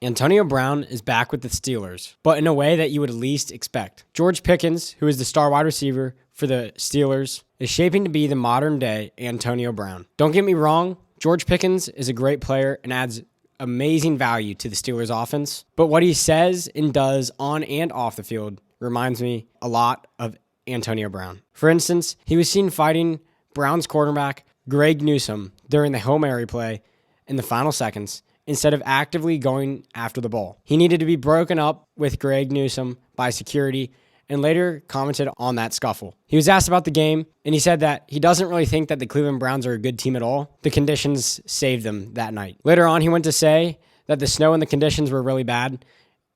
Antonio Brown is back with the Steelers, but in a way that you would least expect. George Pickens, who is the star wide receiver for the Steelers, is shaping to be the modern-day Antonio Brown. Don't get me wrong, George Pickens is a great player and adds amazing value to the Steelers offense, but what he says and does on and off the field reminds me a lot of Antonio Brown. For instance, he was seen fighting Browns quarterback Greg Newsome during the Hail Mary play in the final seconds instead of actively going after the ball. He needed to be broken up with Greg Newsome by security and later commented on that scuffle. He was asked about the game, and he said that he doesn't really think that the Cleveland Browns are a good team at all. The conditions saved them that night. Later on, he went to say that the snow and the conditions were really bad,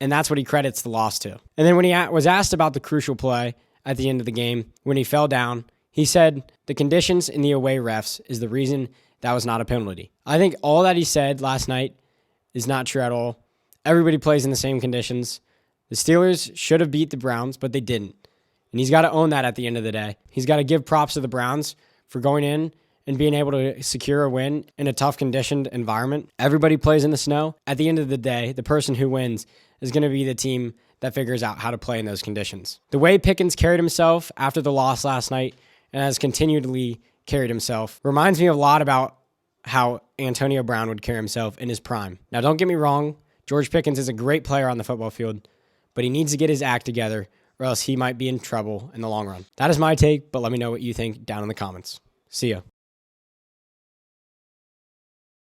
and that's what he credits the loss to. And then when he was asked about the crucial play at the end of the game, when he fell down, he said the conditions in the away refs is the reason that was not a penalty. I think all that he said last night is not true at all. Everybody plays in the same conditions. The Steelers should have beat the Browns, but they didn't. And he's got to own that at the end of the day. He's got to give props to the Browns for going in and being able to secure a win in a tough conditioned environment. Everybody plays in the snow. At the end of the day, the person who wins is going to be the team that figures out how to play in those conditions. The way Pickens carried himself after the loss last night and has continually carried himself reminds me a lot about how Antonio Brown would carry himself in his prime. Now, don't get me wrong. George Pickens is a great player on the football field, but he needs to get his act together or else he might be in trouble in the long run. That is my take, but let me know what you think down in the comments. See ya.